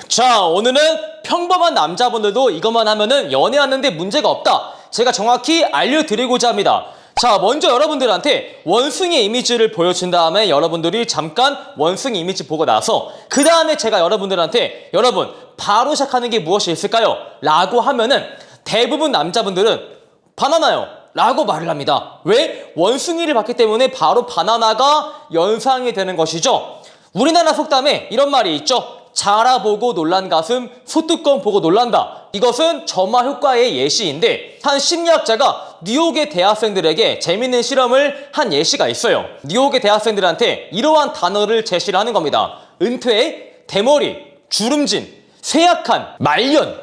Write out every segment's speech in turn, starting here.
자, 오늘은 평범한 남자분들도 이것만 하면은 연애하는데 문제가 없다. 제가 정확히 알려드리고자 합니다. 자, 먼저 여러분들한테 원숭이 이미지를 보여준 다음에 여러분들이 잠깐 원숭이 이미지 보고 나서 그 다음에 제가 여러분들한테 여러분 바로 시작하는 게 무엇이 있을까요? 라고 하면은 대부분 남자분들은 바나나요 라고 말을 합니다. 왜? 원숭이를 봤기 때문에 바로 바나나가 연상이 되는 것이죠. 우리나라 속담에 이런 말이 있죠. 자라보고 놀란 가슴, 소뚜껑 보고 놀란다. 이것은 점화 효과의 예시인데 한 심리학자가 뉴욕의 대학생들에게 재밌는 실험을 한 예시가 있어요. 뉴욕의 대학생들한테 이러한 단어를 제시를 하는 겁니다. 은퇴, 대머리, 주름진, 쇠약한, 말년,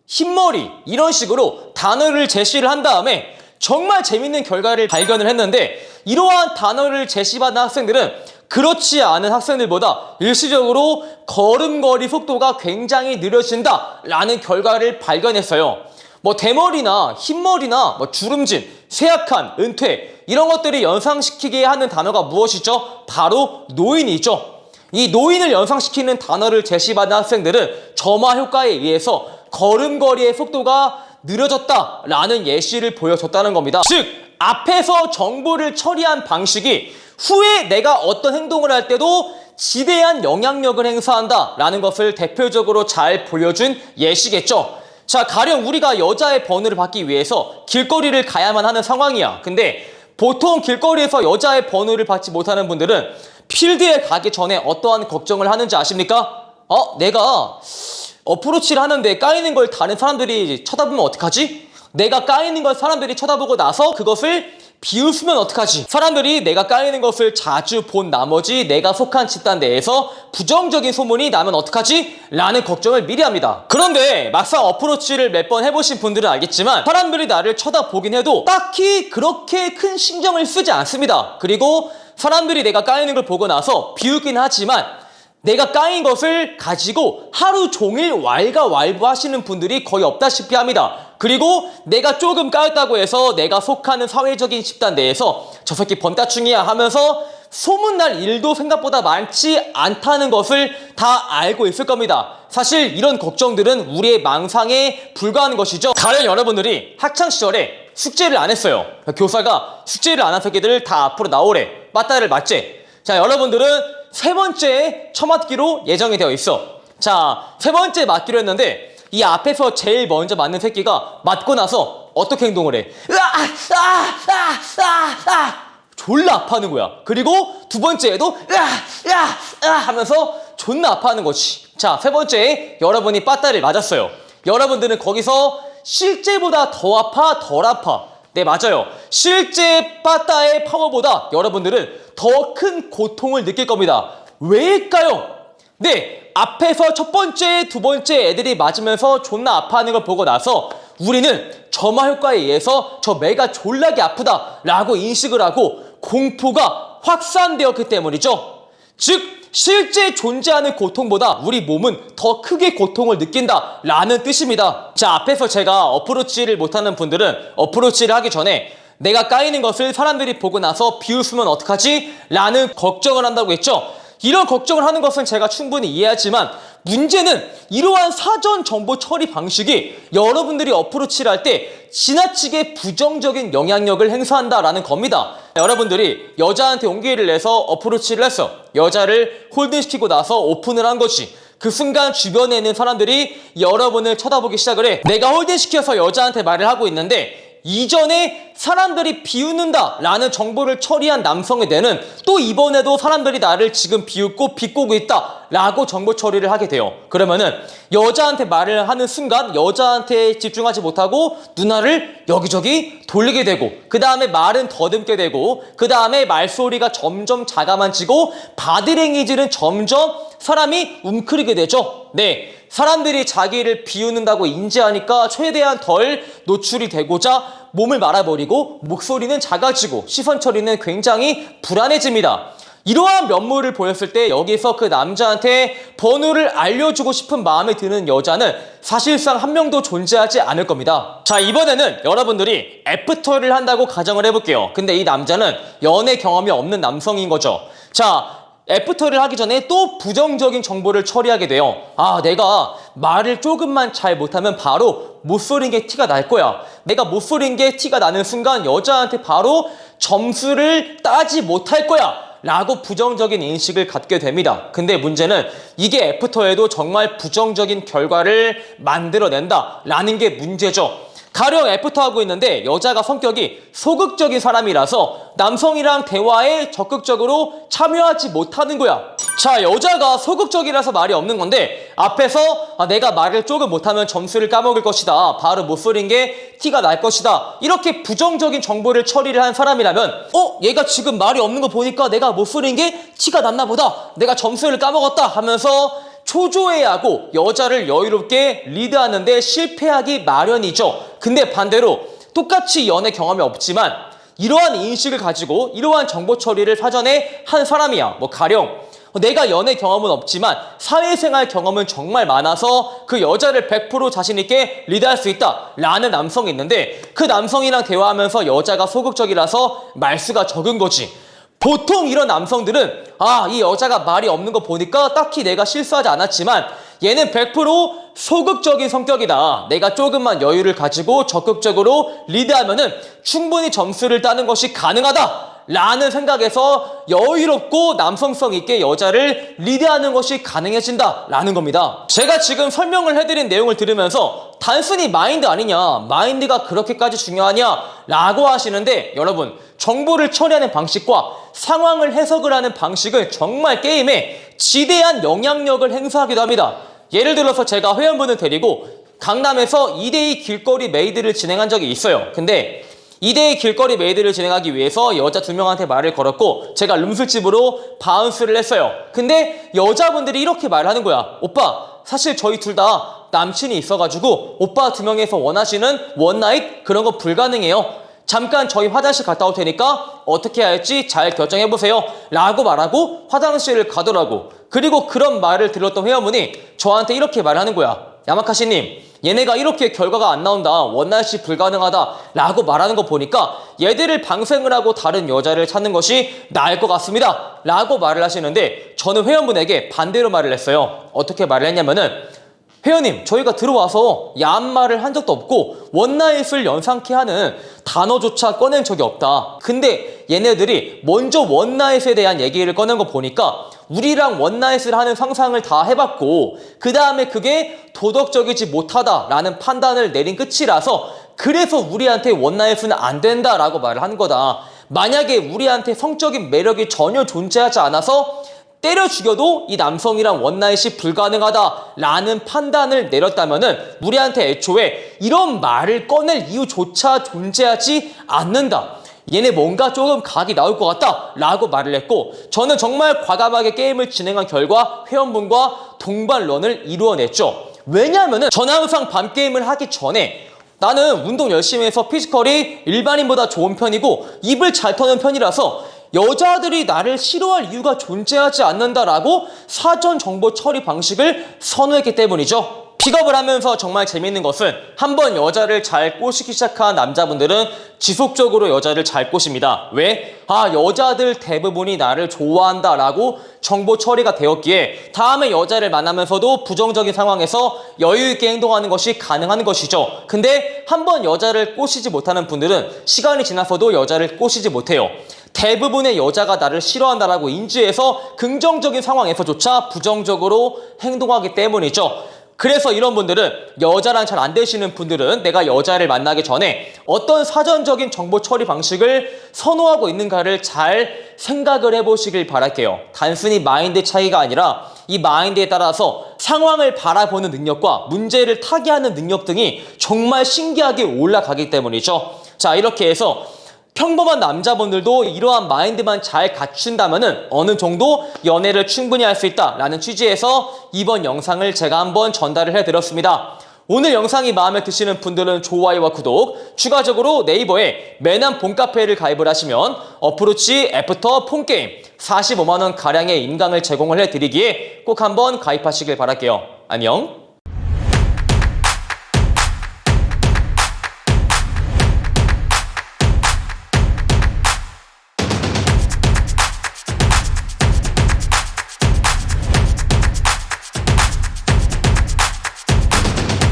흰머리 이런 식으로 단어를 제시를 한 다음에 정말 재밌는 결과를 발견을 했는데 이러한 단어를 제시받은 학생들은 그렇지 않은 학생들보다 일시적으로 걸음걸이 속도가 굉장히 느려진다 라는 결과를 발견했어요. 뭐 대머리나 흰머리나 뭐 주름진, 쇠약한, 은퇴 이런 것들이 연상시키게 하는 단어가 무엇이죠? 바로 노인이죠. 이 노인을 연상시키는 단어를 제시받은 학생들은 점화 효과에 의해서 걸음걸이의 속도가 느려졌다라는 예시를 보여줬다는 겁니다. 즉, 앞에서 정보를 처리한 방식이 후에 내가 어떤 행동을 할 때도 지대한 영향력을 행사한다라는 것을 대표적으로 잘 보여준 예시겠죠. 자, 가령 우리가 여자의 번호를 받기 위해서 길거리를 가야만 하는 상황이야. 근데 보통 길거리에서 여자의 번호를 받지 못하는 분들은 필드에 가기 전에 어떠한 걱정을 하는지 아십니까? 내가 어프로치를 하는데 까이는 걸 다른 사람들이 쳐다보면 어떡하지? 내가 까이는 걸 사람들이 쳐다보고 나서 그것을 비웃으면 어떡하지? 사람들이 내가 까이는 것을 자주 본 나머지 내가 속한 집단 내에서 부정적인 소문이 나면 어떡하지? 라는 걱정을 미리 합니다. 그런데 막상 어프로치를 몇 번 해보신 분들은 알겠지만 사람들이 나를 쳐다보긴 해도 딱히 그렇게 큰 신경을 쓰지 않습니다. 그리고 사람들이 내가 까이는 걸 보고 나서 비웃긴 하지만 내가 까인 것을 가지고 하루 종일 왈가왈부하시는 분들이 거의 없다시피 합니다. 그리고 내가 조금 까였다고 해서 내가 속하는 사회적인 집단 내에서 저 새끼 번따충이야 하면서 소문날 일도 생각보다 많지 않다는 것을 다 알고 있을 겁니다. 사실 이런 걱정들은 우리의 망상에 불과한 것이죠. 가령 여러분들이 학창시절에 숙제를 안 했어요. 교사가 숙제를 안 한 새끼들을 다 앞으로 나오래. 맞다를 맞지? 자, 여러분들은 세 번째 처맞기로 예정이 되어 있어. 자, 세 번째 맞기로 했는데 이 앞에서 제일 먼저 맞는 새끼가 맞고 나서 어떻게 행동을 해? 졸라 아파하는 거야. 그리고 두 번째에도 하면서 존나 아파하는 거지. 자, 세 번째에 여러분이 빠따를 맞았어요. 여러분들은 거기서 실제보다 더 아파, 덜 아파? 네, 맞아요. 실제 빠따의 파워보다 여러분들은 더 큰 고통을 느낄 겁니다. 왜일까요? 네, 앞에서 첫 번째, 두 번째 애들이 맞으면서 존나 아파하는 걸 보고 나서 우리는 점화 효과에 의해서 저 매가 졸라게 아프다라고 인식을 하고 공포가 확산되었기 때문이죠. 즉, 실제 존재하는 고통보다 우리 몸은 더 크게 고통을 느낀다라는 뜻입니다. 자, 앞에서 제가 어프로치를 못하는 분들은 어프로치를 하기 전에 내가 까이는 것을 사람들이 보고 나서 비웃으면 어떡하지? 라는 걱정을 한다고 했죠. 이런 걱정을 하는 것은 제가 충분히 이해하지만 문제는 이러한 사전 정보 처리 방식이 여러분들이 어프로치를 할 때 지나치게 부정적인 영향력을 행사한다라는 겁니다. 여러분들이 여자한테 용기를 내서 어프로치를 했어. 여자를 홀딩시키고 나서 오픈을 한 거지. 그 순간 주변에 있는 사람들이 여러분을 쳐다보기 시작을 해. 내가 홀딩시켜서 여자한테 말을 하고 있는데 이전에 사람들이 비웃는다 라는 정보를 처리한 남성에 대해는 또 이번에도 사람들이 나를 지금 비웃고 비꼬고 있다 라고 정보 처리를 하게 돼요. 그러면은 여자한테 말을 하는 순간 여자한테 집중하지 못하고 눈알을 여기저기 돌리게 되고 그 다음에 말은 더듬게 되고 그 다음에 말소리가 점점 자가만지고 바디랭귀지는 점점 사람이 웅크리게 되죠. 네, 사람들이 자기를 비웃는다고 인지하니까 최대한 덜 노출이 되고자 몸을 말아버리고 목소리는 작아지고 시선 처리는 굉장히 불안해집니다. 이러한 면모를 보였을 때 여기서 그 남자한테 번호를 알려주고 싶은 마음에 드는 여자는 사실상 한 명도 존재하지 않을 겁니다. 자, 이번에는 여러분들이 애프터를 한다고 가정을 해볼게요. 근데 이 남자는 연애 경험이 없는 남성인 거죠. 자, 애프터를 하기 전에 또 부정적인 정보를 처리하게 돼요. 아, 내가 말을 조금만 잘 못하면 바로 못 소린 게 티가 날 거야. 내가 못 소린 게 티가 나는 순간 여자한테 바로 점수를 따지 못할 거야. 라고 부정적인 인식을 갖게 됩니다. 근데 문제는 이게 애프터에도 정말 부정적인 결과를 만들어낸다 라는 게 문제죠. 가령 애프터 하고 있는데 여자가 성격이 소극적인 사람이라서 남성이랑 대화에 적극적으로 참여하지 못하는 거야. 자, 여자가 소극적이라서 말이 없는 건데 앞에서 내가 말을 조금 못하면 점수를 까먹을 것이다, 바로 못 소린 게 티가 날 것이다, 이렇게 부정적인 정보를 처리를 한 사람이라면 얘가 지금 말이 없는 거 보니까 내가 못 소린 게 티가 났나 보다, 내가 점수를 까먹었다 하면서 초조해하고 여자를 여유롭게 리드하는데 실패하기 마련이죠. 근데 반대로 똑같이 연애 경험이 없지만 이러한 인식을 가지고 이러한 정보 처리를 사전에 한 사람이야. 가령 내가 연애 경험은 없지만 사회생활 경험은 정말 많아서 그 여자를 100% 자신 있게 리드할 수 있다 라는 남성이 있는데 그 남성이랑 대화하면서 여자가 소극적이라서 말수가 적은 거지. 보통 이런 남성들은 이 여자가 말이 없는 거 보니까 딱히 내가 실수하지 않았지만 얘는 100% 소극적인 성격이다, 내가 조금만 여유를 가지고 적극적으로 리드하면은 충분히 점수를 따는 것이 가능하다 라는 생각에서 여유롭고 남성성 있게 여자를 리드하는 것이 가능해진다 라는 겁니다. 제가 지금 설명을 해드린 내용을 들으면서 단순히 마인드 아니냐, 마인드가 그렇게까지 중요하냐 라고 하시는데, 여러분, 정보를 처리하는 방식과 상황을 해석을 하는 방식은 정말 게임에 지대한 영향력을 행사하기도 합니다. 예를 들어서 제가 회원분을 데리고 강남에서 2대2 길거리 메이드를 진행한 적이 있어요. 근데 2대2 길거리 메이드를 진행하기 위해서 여자 2명한테 말을 걸었고 제가 룸술집으로 바운스를 했어요. 근데 여자분들이 이렇게 말을 하는 거야. 오빠, 사실 저희 둘 다 남친이 있어가지고 오빠 2명에서 원하시는 원나잇 그런 거 불가능해요. 잠깐 저희 화장실 갔다 올 테니까 어떻게 해야 할지 잘 결정해보세요 라고 말하고 화장실을 가더라고. 그리고 그런 말을 들었던 회원분이 저한테 이렇게 말하는 거야. 야마카시님, 얘네가 이렇게 결과가 안 나온다, 원나잇이 불가능하다 라고 말하는 거 보니까 얘들을 방생을 하고 다른 여자를 찾는 것이 나을 것 같습니다 라고 말을 하시는데, 저는 회원분에게 반대로 말을 했어요. 어떻게 말을 했냐면은, 회원님, 저희가 들어와서 야한 말을 한 적도 없고 원나잇을 연상케 하는 단어조차 꺼낸 적이 없다. 근데 얘네들이 먼저 원나잇에 대한 얘기를 꺼낸 거 보니까 우리랑 원나잇을 하는 상상을 다 해봤고 그 다음에 그게 도덕적이지 못하다라는 판단을 내린 끝이라서 그래서 우리한테 원나잇은 안 된다라고 말을 한 거다. 만약에 우리한테 성적인 매력이 전혀 존재하지 않아서 때려 죽여도 이 남성이랑 원나잇이 불가능하다라는 판단을 내렸다면은 우리한테 애초에 이런 말을 꺼낼 이유조차 존재하지 않는다. 얘네 뭔가 조금 각이 나올 것 같다 라고 말을 했고, 저는 정말 과감하게 게임을 진행한 결과 회원분과 동반런을 이루어냈죠. 왜냐하면은 저는 항상 밤게임을 하기 전에 나는 운동 열심히 해서 피지컬이 일반인보다 좋은 편이고 입을 잘 터는 편이라서 여자들이 나를 싫어할 이유가 존재하지 않는다라고 사전 정보 처리 방식을 선호했기 때문이죠. 픽업을 하면서 정말 재밌는 것은 한번 여자를 잘 꼬시기 시작한 남자분들은 지속적으로 여자를 잘 꼬십니다. 왜? 여자들 대부분이 나를 좋아한다라고 정보 처리가 되었기에 다음에 여자를 만나면서도 부정적인 상황에서 여유있게 행동하는 것이 가능한 것이죠. 근데 한번 여자를 꼬시지 못하는 분들은 시간이 지나서도 여자를 꼬시지 못해요. 대부분의 여자가 나를 싫어한다라고 인지해서 긍정적인 상황에서조차 부정적으로 행동하기 때문이죠. 그래서 이런 분들은, 여자랑 잘 안 되시는 분들은 내가 여자를 만나기 전에 어떤 사전적인 정보 처리 방식을 선호하고 있는가를 잘 생각을 해보시길 바랄게요. 단순히 마인드 차이가 아니라 이 마인드에 따라서 상황을 바라보는 능력과 문제를 타개하는 능력 등이 정말 신기하게 올라가기 때문이죠. 자, 이렇게 해서 평범한 남자분들도 이러한 마인드만 잘 갖춘다면은 어느 정도 연애를 충분히 할 수 있다라는 취지에서 이번 영상을 제가 한번 전달을 해드렸습니다. 오늘 영상이 마음에 드시는 분들은 좋아요와 구독, 추가적으로 네이버에 매남 봄카페를 가입을 하시면 어프로치 애프터 폰게임 45만원 가량의 인강을 제공을 해드리기에 꼭 한번 가입하시길 바랄게요. 안녕.